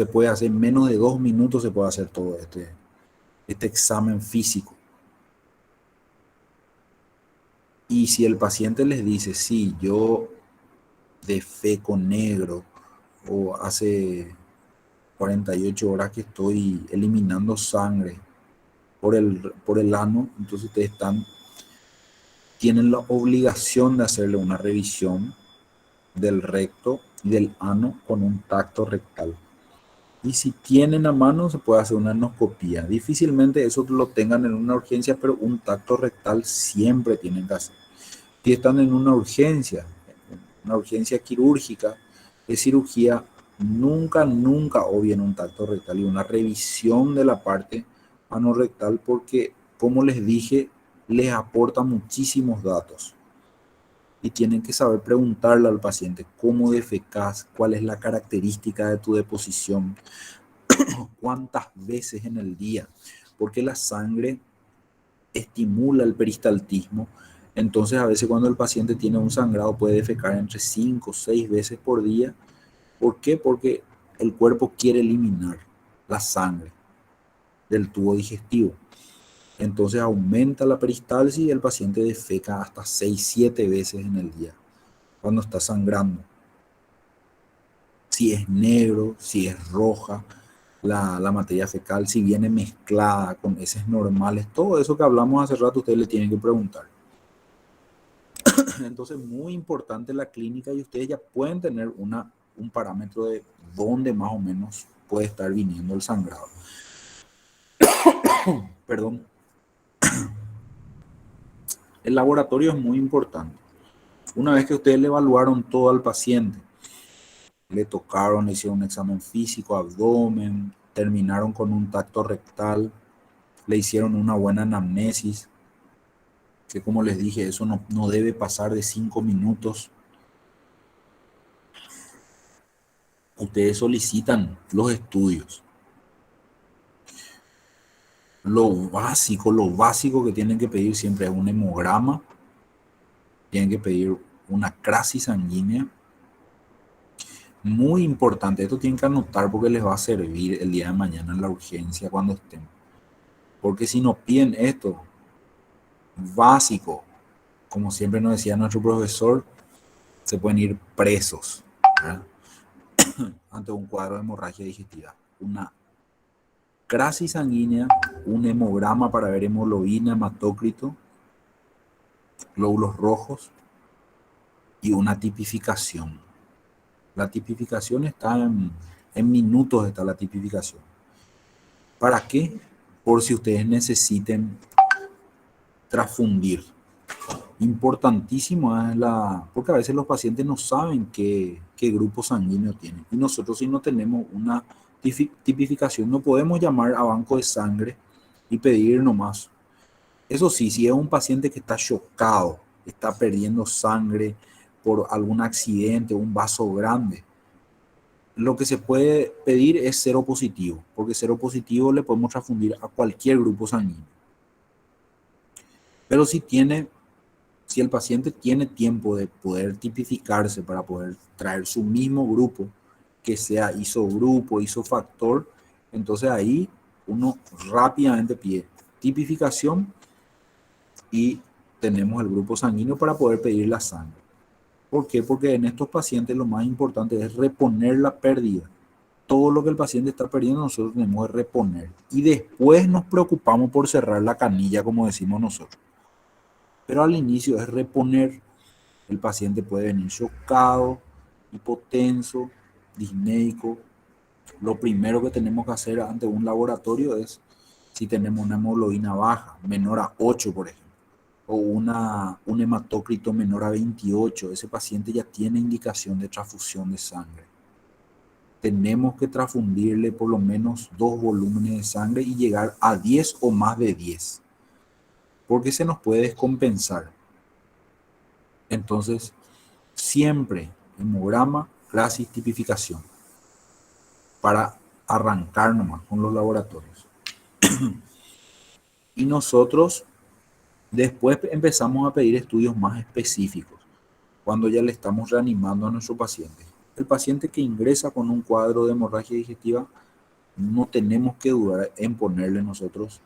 puede hacer en menos de 2 minutos, se puede hacer todo este examen físico. Y si el paciente les dice, sí, yo defeco negro o hace 48 horas que estoy eliminando sangre por el ano, entonces ustedes tienen la obligación de hacerle una revisión del recto y del ano con un tacto rectal. Y si tienen a mano, se puede hacer una endoscopía. Difícilmente eso lo tengan en una urgencia, pero un tacto rectal siempre tienen que hacer. Si están en una urgencia quirúrgica, de cirugía, nunca obvien un tacto rectal y una revisión de la parte anorrectal porque, como les dije, les aporta muchísimos datos. Y tienen que saber preguntarle al paciente cómo defecas, cuál es la característica de tu deposición, cuántas veces en el día, porque la sangre estimula el peristaltismo. Entonces, a veces cuando el paciente tiene un sangrado puede defecar entre 5 o 6 veces por día. ¿Por qué? Porque el cuerpo quiere eliminar la sangre del tubo digestivo. Entonces aumenta la peristalsis y el paciente defeca hasta 6 7 veces en el día cuando está sangrando. Si es negro, si es roja, la materia fecal, si viene mezclada con heces normales, todo eso que hablamos hace rato, ustedes le tienen que preguntar. Entonces, muy importante la clínica y ustedes ya pueden tener un parámetro de dónde más o menos puede estar viniendo el sangrado. Perdón. El laboratorio es muy importante. Una vez que ustedes le evaluaron todo al paciente, le tocaron, le hicieron un examen físico, abdomen, terminaron con un tacto rectal, le hicieron una buena anamnesis, que como les dije, eso no debe pasar de 5 minutos. Ustedes solicitan los estudios. Lo básico que tienen que pedir siempre es un hemograma, tienen que pedir una crasis sanguínea. Muy importante, esto tienen que anotar porque les va a servir el día de mañana en la urgencia cuando estén. Porque si no piden esto, básico, como siempre nos decía nuestro profesor, se pueden ir presos, ¿verdad? Ante un cuadro de hemorragia digestiva. Una crasis sanguínea, un hemograma para ver hemoglobina, hematócrito, glóbulos rojos y una tipificación. La tipificación está en minutos, está la tipificación. ¿Para qué? Por si ustedes necesiten transfundir. Importantísimo es porque a veces los pacientes no saben qué grupo sanguíneo tienen. Y nosotros, si no tenemos una tipificación, no podemos llamar a banco de sangre y pedir nomás. Eso sí, si es un paciente que está chocado, está perdiendo sangre por algún accidente, un vaso grande, lo que se puede pedir es cero positivo, porque cero positivo le podemos transfundir a cualquier grupo sanguíneo. Pero si el paciente tiene tiempo de poder tipificarse para poder traer su mismo grupo, que sea isogrupo, isofactor, entonces ahí uno rápidamente pide tipificación y tenemos el grupo sanguíneo para poder pedir la sangre. ¿Por qué? Porque en estos pacientes lo más importante es reponer la pérdida. Todo lo que el paciente está perdiendo nosotros tenemos que reponer. Y después nos preocupamos por cerrar la canilla, como decimos nosotros. Pero al inicio es reponer. El paciente puede venir chocado, hipotenso, disnéico. Lo primero que tenemos que hacer ante un laboratorio es si tenemos una hemoglobina baja, menor a 8, por ejemplo, o un hematócrito menor a 28, ese paciente ya tiene indicación de transfusión de sangre. Tenemos que transfundirle por lo menos 2 volúmenes de sangre y llegar a 10 o más de 10, porque se nos puede descompensar. Entonces, siempre hemograma, crasis, tipificación, para arrancar nomás con los laboratorios. Y nosotros después empezamos a pedir estudios más específicos, cuando ya le estamos reanimando a nuestro paciente. El paciente que ingresa con un cuadro de hemorragia digestiva, no tenemos que dudar en ponerle nosotros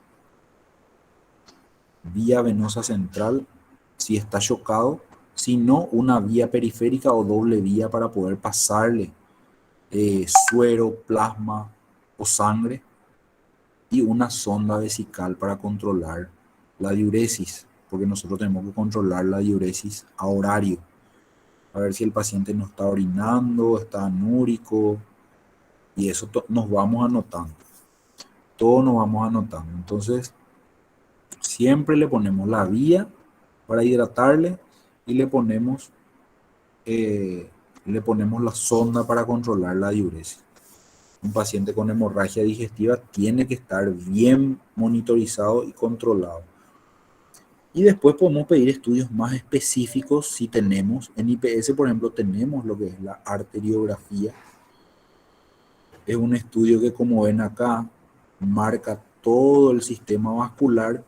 vía venosa central si está chocado, sino una vía periférica o doble vía para poder pasarle suero, plasma o sangre y una sonda vesical para controlar la diuresis, porque nosotros tenemos que controlar la diuresis a horario, a ver si el paciente no está orinando, está anúrico, y eso nos vamos anotando, todo nos vamos anotando. Entonces, siempre le ponemos la vía para hidratarle y le ponemos la sonda para controlar la diuresis. Un paciente con hemorragia digestiva tiene que estar bien monitorizado y controlado. Y después podemos pedir estudios más específicos si tenemos. En IPS, por ejemplo, tenemos lo que es la arteriografía. Es un estudio que, como ven acá, marca todo el sistema vascular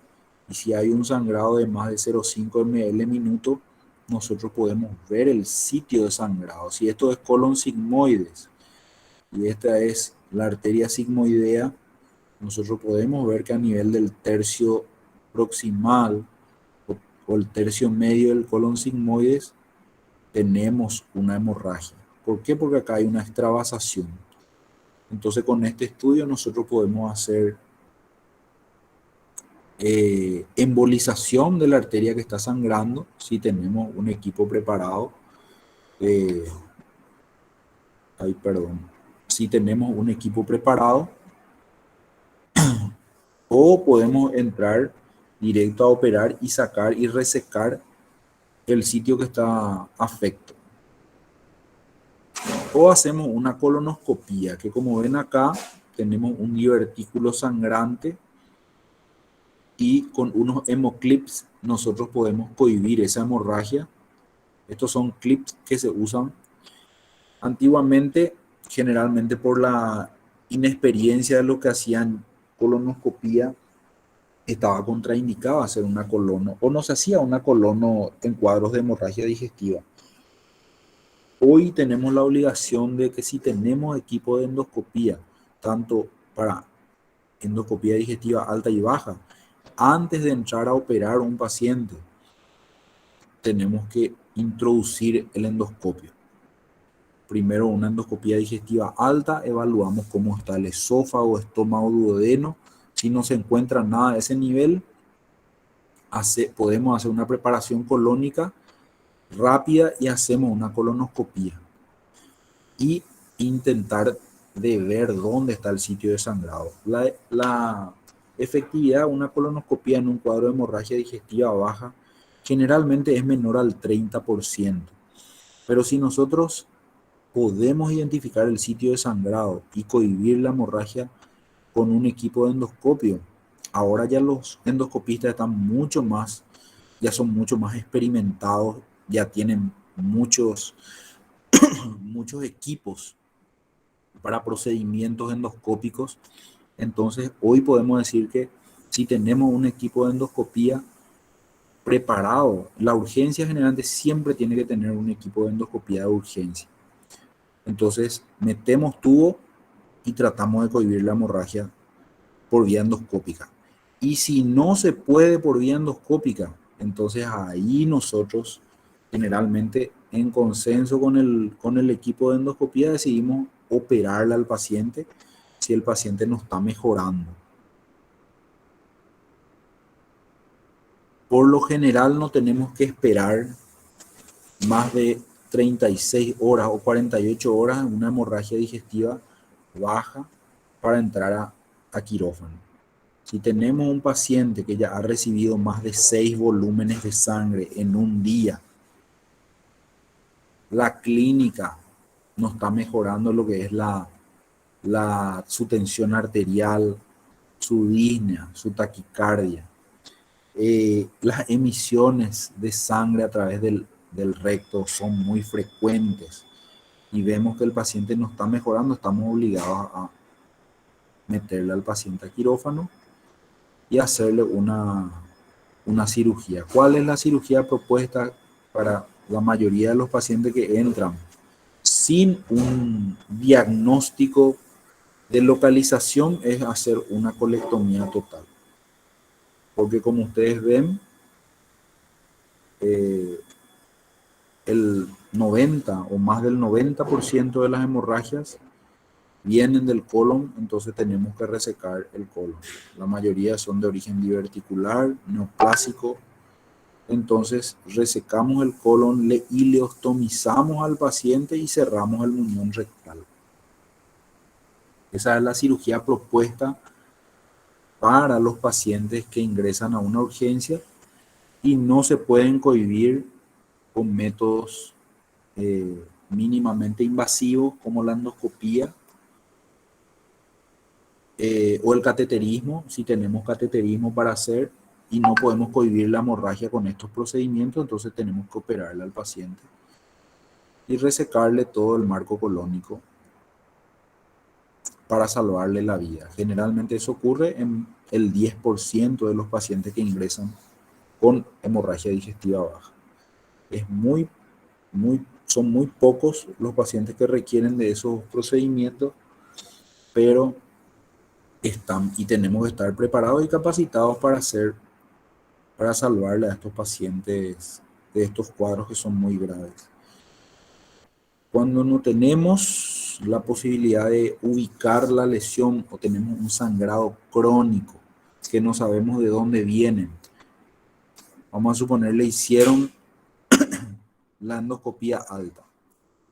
y si hay un sangrado de más de 0,5 ml minuto, nosotros podemos ver el sitio de sangrado. Si esto es colon sigmoides y esta es la arteria sigmoidea, nosotros podemos ver que a nivel del tercio proximal o el tercio medio del colon sigmoides tenemos una hemorragia. ¿Por qué? Porque acá hay una extravasación. Entonces, con este estudio nosotros podemos hacer embolización de la arteria que está sangrando si tenemos un equipo preparado. Si tenemos un equipo preparado, o podemos entrar directo a operar y sacar y resecar el sitio que está afecto. O hacemos una colonoscopía, que como ven acá, tenemos un divertículo sangrante y con unos hemoclips nosotros podemos cohibir esa hemorragia. Estos son clips que se usan antiguamente, generalmente por la inexperiencia de lo que hacían colonoscopía, estaba contraindicado hacer una colono, o no se hacía una colono en cuadros de hemorragia digestiva. Hoy tenemos la obligación de que si tenemos equipo de endoscopía, tanto para endoscopía digestiva alta y baja, antes de entrar a operar a un paciente, tenemos que introducir el endoscopio. Primero una endoscopía digestiva alta, evaluamos cómo está el esófago, estómago, duodeno. Si no se encuentra nada de ese nivel, podemos hacer una preparación colónica rápida y hacemos una colonoscopía. Y intentar de ver dónde está el sitio de sangrado. La efectividad de una colonoscopía en un cuadro de hemorragia digestiva baja generalmente es menor al 30%. Pero si nosotros podemos identificar el sitio de sangrado y cohibir la hemorragia con un equipo de endoscopio, ahora ya los endoscopistas ya son mucho más experimentados, ya tienen muchos equipos para procedimientos endoscópicos. Entonces, hoy podemos decir que si tenemos un equipo de endoscopía preparado, la urgencia generalmente siempre tiene que tener un equipo de endoscopía de urgencia. Entonces, metemos tubo y tratamos de cohibir la hemorragia por vía endoscópica. Y si no se puede por vía endoscópica, entonces ahí nosotros generalmente en consenso con el equipo de endoscopía decidimos operarle al paciente si el paciente no está mejorando. Por lo general no tenemos que esperar más de 36 horas o 48 horas en una hemorragia digestiva baja para entrar a quirófano. Si tenemos un paciente que ya ha recibido más de 6 volúmenes de sangre en un día, la clínica no está mejorando lo que es su tensión arterial, su disnea, su taquicardia, las emisiones de sangre a través del recto son muy frecuentes y vemos que el paciente no está mejorando, estamos obligados a meterle al paciente a quirófano y hacerle una cirugía. ¿Cuál es la cirugía propuesta para la mayoría de los pacientes que entran sin un diagnóstico de localización? Es hacer una colectomía total. Porque como ustedes ven, el 90 o más del 90% de las hemorragias vienen del colon, entonces tenemos que resecar el colon. La mayoría son de origen diverticular, neoplásico. Entonces resecamos el colon, le ileostomizamos al paciente y cerramos el muñón rectal. Esa es la cirugía propuesta para los pacientes que ingresan a una urgencia y no se pueden cohibir con métodos mínimamente invasivos como la endoscopía o el cateterismo, si tenemos cateterismo para hacer y no podemos cohibir la hemorragia con estos procedimientos, entonces tenemos que operarle al paciente y resecarle todo el marco colónico para salvarle la vida. Generalmente eso ocurre en el 10% de los pacientes que ingresan con hemorragia digestiva baja. Son muy pocos los pacientes que requieren de esos procedimientos, pero están y tenemos que estar preparados y capacitados para salvarle a estos pacientes de estos cuadros que son muy graves. Cuando no tenemos la posibilidad de ubicar la lesión o tenemos un sangrado crónico que no sabemos de dónde viene, vamos a suponer le hicieron la endoscopía alta,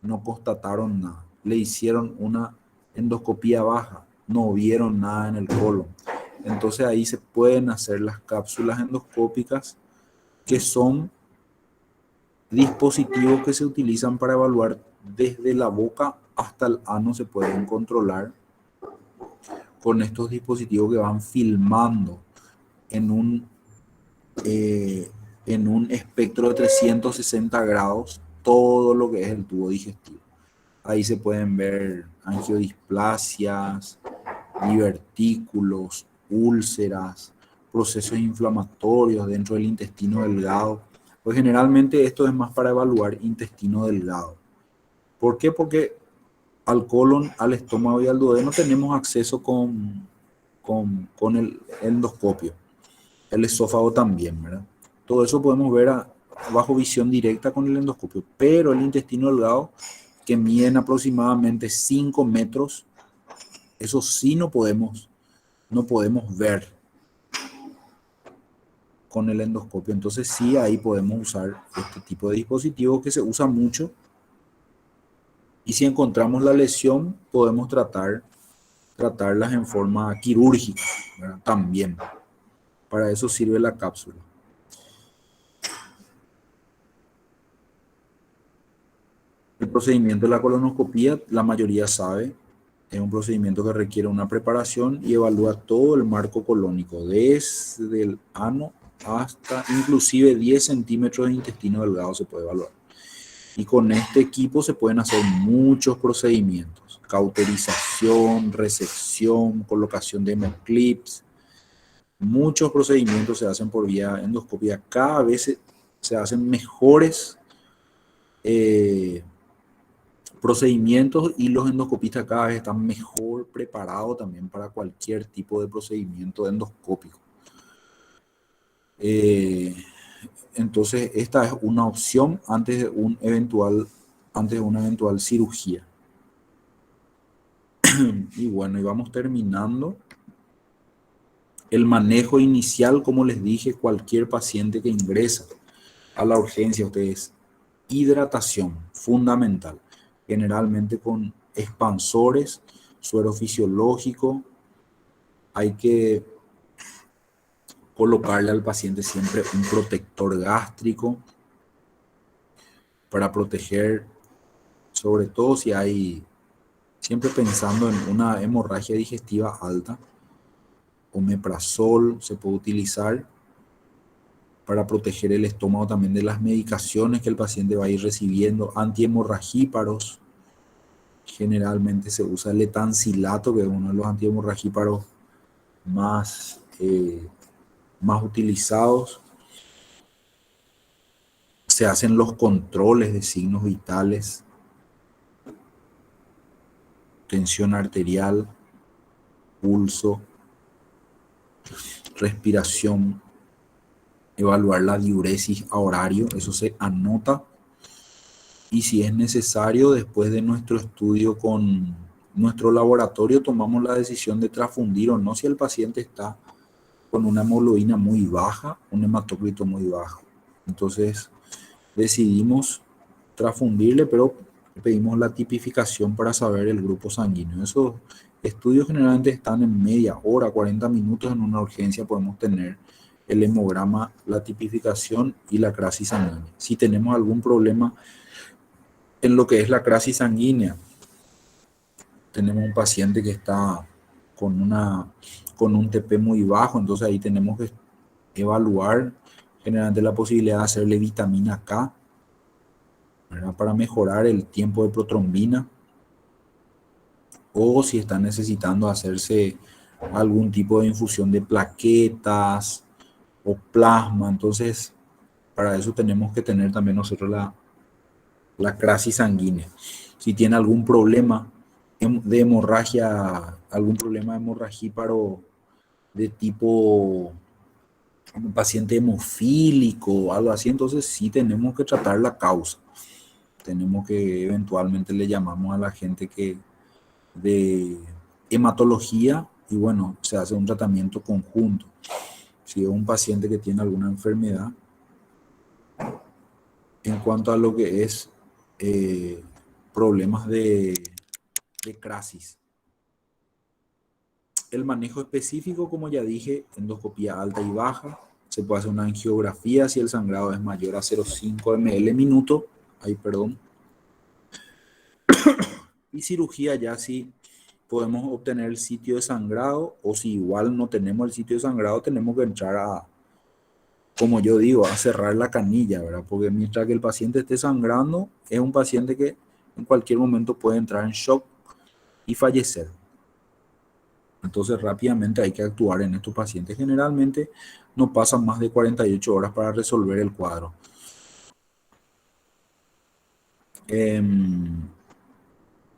no constataron nada, le hicieron una endoscopía baja, no vieron nada en el colon. Entonces ahí se pueden hacer las cápsulas endoscópicas, que son dispositivos que se utilizan para evaluar desde la boca hasta el ano, se pueden controlar con estos dispositivos que van filmando en en un espectro de 360 grados todo lo que es el tubo digestivo. Ahí se pueden ver angiodisplasias, divertículos, úlceras, procesos inflamatorios dentro del intestino delgado. Pues generalmente esto es más para evaluar intestino delgado. ¿Por qué? Porque al colon, al estómago y al duodeno tenemos acceso con el endoscopio. El esófago también, ¿verdad? Todo eso podemos ver bajo visión directa con el endoscopio, pero el intestino delgado, que miden aproximadamente 5 metros, eso sí no podemos ver con el endoscopio. Entonces sí, ahí podemos usar este tipo de dispositivos que se usa mucho. Y si encontramos la lesión, podemos tratarlas en forma quirúrgica, ¿verdad? También. Para eso sirve la cápsula. El procedimiento de la colonoscopía, la mayoría sabe, es un procedimiento que requiere una preparación y evalúa todo el marco colónico, desde el ano hasta inclusive 10 centímetros de intestino delgado se puede evaluar. Y con este equipo se pueden hacer muchos procedimientos: cauterización, resección, colocación de hemoclips. Muchos procedimientos se hacen por vía endoscópica. Cada vez se hacen mejores procedimientos y los endoscopistas cada vez están mejor preparados también para cualquier tipo de procedimiento endoscópico. Entonces esta es una opción antes de una eventual cirugía. Y bueno, y vamos terminando. El manejo inicial, como les dije, cualquier paciente que ingresa a la urgencia, ustedes, hidratación fundamental, generalmente con expansores, suero fisiológico. Hay que colocarle al paciente siempre un protector gástrico para proteger, sobre todo si hay, siempre pensando en una hemorragia digestiva alta. Omeprazol se puede utilizar para proteger el estómago también de las medicaciones que el paciente va a ir recibiendo. Antihemorragíparos, generalmente se usa el etancilato, que es uno de los antihemorragíparos más utilizados. Se hacen los controles de signos vitales, tensión arterial, pulso, respiración, evaluar la diuresis a horario, eso se anota. Y si es necesario, después de nuestro estudio con nuestro laboratorio tomamos la decisión de transfundir o no si el paciente está con una hemoglobina muy baja, un hematócrito muy bajo. Entonces decidimos transfundirle, pero pedimos la tipificación para saber el grupo sanguíneo. Esos estudios generalmente están en media hora, 40 minutos. En una urgencia podemos tener el hemograma, la tipificación y la crisis sanguínea. Si tenemos algún problema en lo que es la crisis sanguínea, tenemos un paciente que está con un TP muy bajo, entonces ahí tenemos que evaluar generalmente la posibilidad de hacerle vitamina K, ¿verdad? Para mejorar el tiempo de protrombina, o si está necesitando hacerse algún tipo de infusión de plaquetas o plasma. Entonces para eso tenemos que tener también nosotros la crisis sanguínea. Si tiene algún problema de hemorragia, algún problema de hemorragia de tipo un paciente hemofílico o algo así, entonces sí tenemos que tratar la causa. Tenemos que eventualmente le llamamos a la gente que de hematología y bueno, se hace un tratamiento conjunto. Si es un paciente que tiene alguna enfermedad, en cuanto a lo que es problemas de crisis. El manejo específico, como ya dije, endoscopía alta y baja. Se puede hacer una angiografía si el sangrado es mayor a 0,5 ml minuto. Ay, perdón. Y cirugía ya si podemos obtener el sitio de sangrado, o si igual no tenemos el sitio de sangrado, tenemos que entrar a, como yo digo, a cerrar la canilla, ¿verdad? Porque mientras que el paciente esté sangrando, es un paciente que en cualquier momento puede entrar en shock y fallecer. Entonces rápidamente hay que actuar en estos pacientes. Generalmente no pasan más de 48 horas para resolver el cuadro.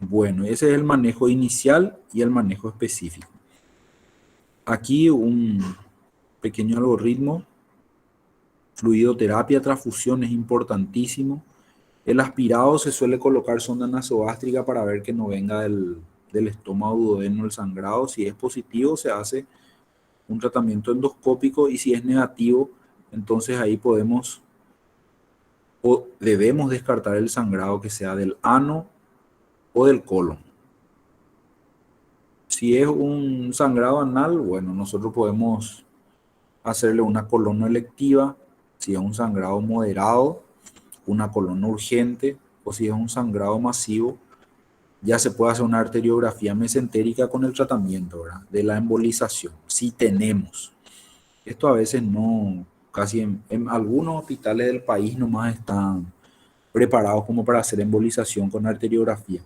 Bueno, ese es el manejo inicial y el manejo específico. Aquí un pequeño algoritmo. Fluidoterapia, transfusión es importantísimo. El aspirado se suele colocar sonda nasogástrica para ver que no venga del estómago duodeno el sangrado. Si es positivo, se hace un tratamiento endoscópico, y si es negativo, entonces ahí podemos o debemos descartar el sangrado que sea del ano o del colon. Si es un sangrado anal, bueno, nosotros podemos hacerle una colonoelectiva. Si es un sangrado moderado, una colona urgente, o si es un sangrado masivo, ya se puede hacer una arteriografía mesentérica con el tratamiento, ¿verdad? De la embolización, si tenemos. Esto a veces no, casi en algunos hospitales del país nomás están preparados como para hacer embolización con arteriografía.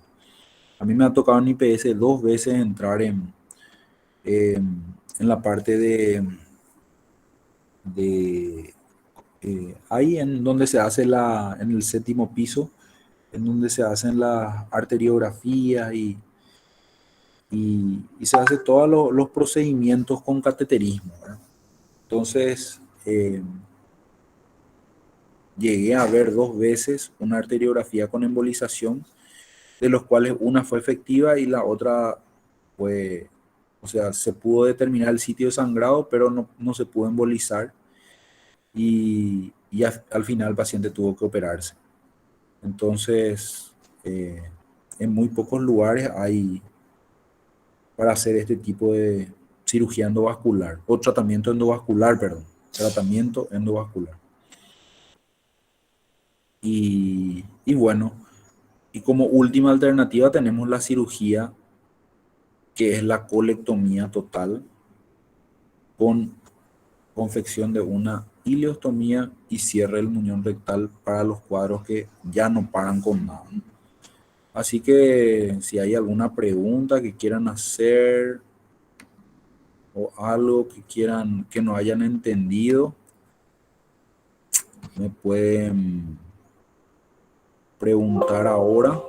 A mí me ha tocado en IPS 2 veces entrar en la parte de ahí en donde se hace en el séptimo piso, en donde se hacen las arteriografías y se hace todos los procedimientos con cateterismo, ¿verdad? Entonces, llegué a ver 2 veces una arteriografía con embolización, de los cuales una fue efectiva y la otra fue, o sea, se pudo determinar el sitio de sangrado, pero no se pudo embolizar, y al final el paciente tuvo que operarse. Entonces, en muy pocos lugares hay para hacer este tipo de cirugía endovascular, o tratamiento endovascular, perdón, tratamiento endovascular. Y bueno, y como última alternativa tenemos la cirugía, que es la colectomía total, con confección de una ileostomía y cierre del muñón rectal para los cuadros que ya no paran con nada. Así que si hay alguna pregunta que quieran hacer o algo que quieran, que no hayan entendido, me pueden preguntar ahora.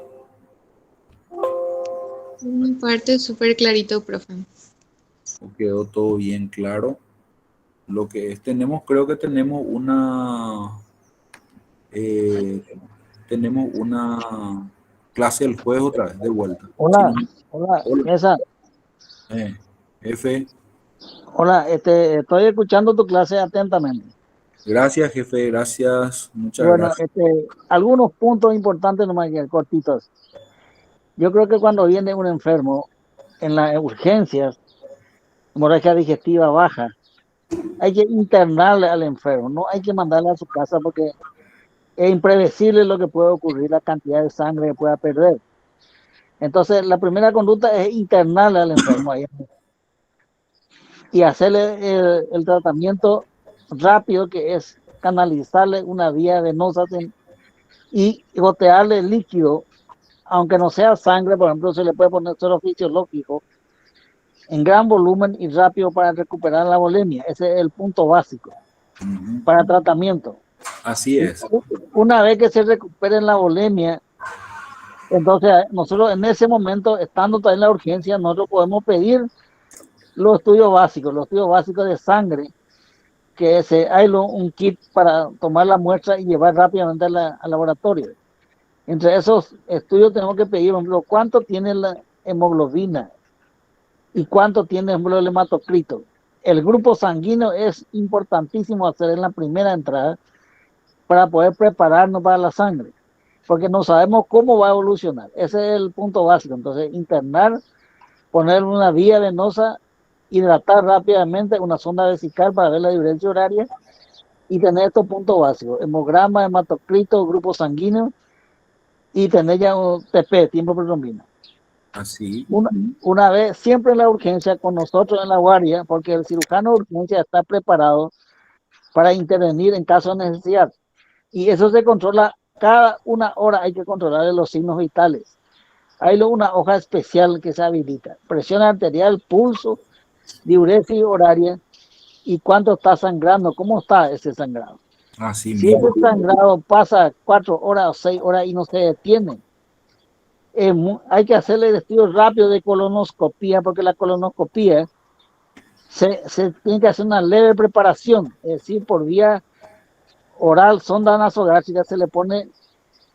Mi parte súper clarito, profe. Quedó todo bien claro. Lo que es, creo que tenemos una clase del jueves otra vez de vuelta. Si Una, no, Hola, Hola, César. jefe. Hola, estoy escuchando tu clase atentamente. Gracias, jefe. Gracias. Muchas Bueno, gracias. algunos puntos importantes nomás que cortitos. Yo creo que cuando viene un enfermo en las urgencias, hemorragia digestiva baja, hay que internarle al enfermo, no hay que mandarle a su casa porque es imprevisible lo que puede ocurrir, la cantidad de sangre que pueda perder. Entonces, la primera conducta es internarle al enfermo ahí y hacerle el tratamiento rápido, que es canalizarle una vía venosa y gotearle líquido, aunque no sea sangre. Por ejemplo, se le puede poner suero fisiológico en gran volumen y rápido para recuperar la volemia. Ese es el punto básico Ujú. para tratamiento. Así Y es. una vez que se recupere la volemia, entonces nosotros en ese momento, estando todavía en la urgencia, nosotros podemos pedir los estudios básicos de sangre, que hay un kit para tomar la muestra y llevar rápidamente al laboratorio. Entre esos estudios tenemos que pedir, por ejemplo, cuánto tiene la hemoglobina y cuánto tiene el hematocrito. El grupo sanguíneo es importantísimo hacer en la primera entrada para poder prepararnos para la sangre, porque no sabemos cómo va a evolucionar. Ese es el punto básico. Entonces, internar, poner una vía venosa, hidratar rápidamente una sonda vesical para ver la diuresia horaria y tener estos puntos básicos: hemograma, hematocrito, grupo sanguíneo, y tener ya un TP, tiempo pretrombina. Así. Una, una vez, siempre en la urgencia, con nosotros en la guardia, porque el cirujano de urgencia está preparado para intervenir en caso de necesidad. Y eso se controla cada una hora, hay que controlar los signos vitales. Hay una hoja especial que se habilita: presión arterial, pulso, diuresis horaria y cuánto está sangrando, cómo está ese sangrado. Así Si ese mismo. sangrado pasa 4 horas o 6 horas y no se detiene, hay que hacerle el estudio rápido de colonoscopía, porque la colonoscopía se tiene que hacer una leve preparación, es decir, por vía oral, sonda nasogástrica, se le pone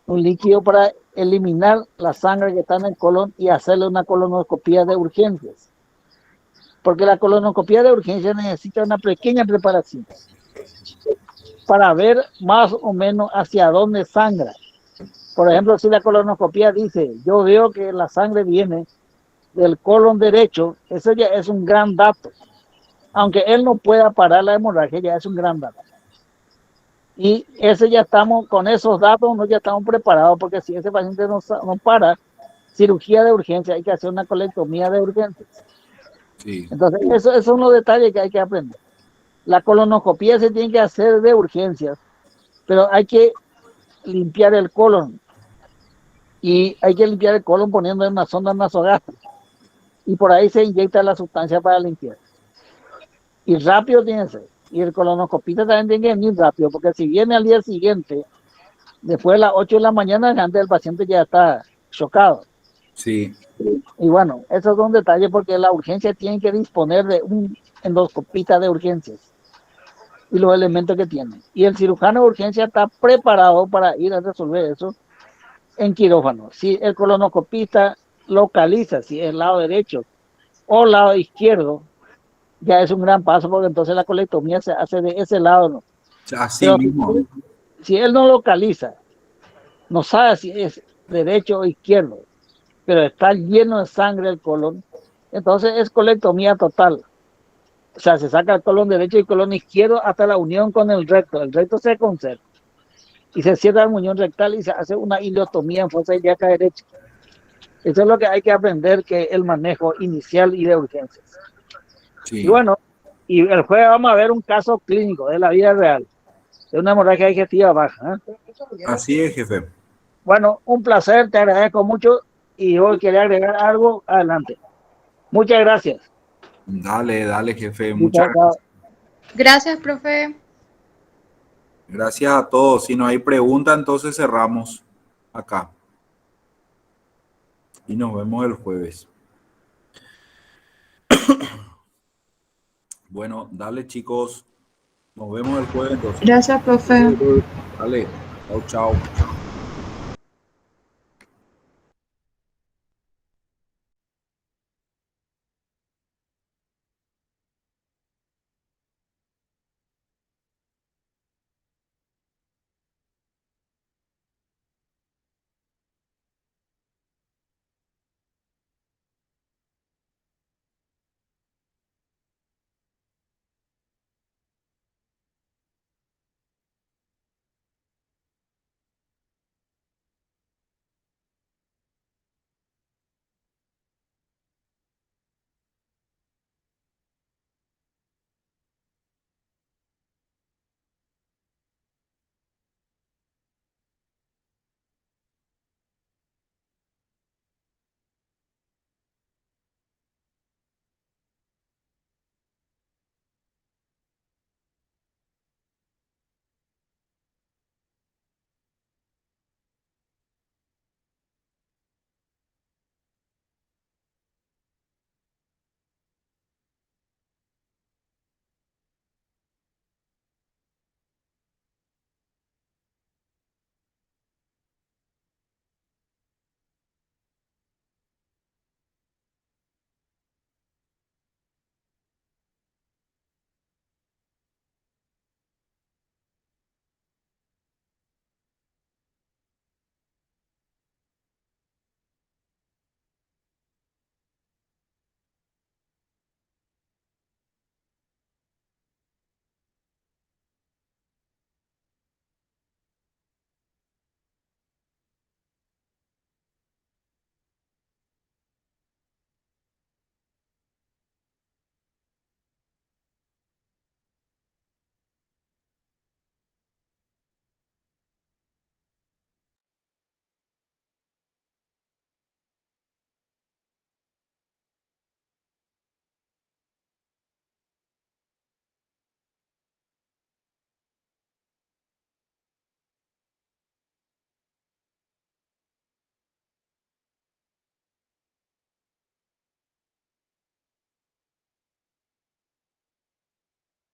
un líquido para eliminar la sangre que está en el colon y hacerle una colonoscopía de urgencias. Porque la colonoscopía de urgencias necesita una pequeña preparación para ver más o menos hacia dónde sangra. Por ejemplo, si la colonoscopía dice, yo veo que la sangre viene del colon derecho, eso ya es un gran dato. Aunque él no pueda parar la hemorragia, ya es un gran dato. Y ese ya estamos, con esos datos, ya estamos preparados, porque si ese paciente no para, cirugía de urgencia, hay que hacer una colectomía de urgencias. Sí. Entonces, esos son los detalles que hay que aprender. La colonoscopía se tiene que hacer de urgencias, pero hay que limpiar el colon. Y hay que limpiar el colon poniendo en una sonda nasogástrica. Y por ahí se inyecta la sustancia para limpiar. Y rápido tiene que ser. Y el colonoscopista también tiene que venir rápido, porque si viene al día siguiente, después de las 8 de la mañana, antes el paciente ya está chocado. Sí. Y bueno, esos son detalles, porque la urgencia tiene que disponer de un endoscopista de urgencias y los elementos que tiene. Y el cirujano de urgencia está preparado para ir a resolver eso en quirófano. Si el colonoscopista localiza si es el lado derecho o lado izquierdo, ya es un gran paso, porque entonces la colectomía se hace de ese lado, ¿no? Así Pero mismo. si él no localiza, no sabe si es derecho o izquierdo, pero está lleno de sangre el colon, entonces es colectomía total. O sea, se saca el colon derecho y el colon izquierdo hasta la unión con el recto. El recto se conserva y se cierra el muñón rectal y se hace una ileotomía en fosa ilíaca derecha. Eso es lo que hay que aprender, que es el manejo inicial y de urgencias. Y Sí. bueno, y el jueves vamos a ver un caso clínico de la vida real, de una hemorragia digestiva baja. Así es, jefe. Bueno, un placer, te agradezco mucho, y yo quería agregar algo, adelante. Muchas gracias. Dale, dale, jefe. Y Muchas gracias. Gracias, profe. Gracias a todos. Si no hay pregunta, entonces cerramos acá. Y nos vemos el jueves. Bueno, dale, chicos. Nos vemos el jueves entonces. Gracias, profe. Dale. Chao, chao.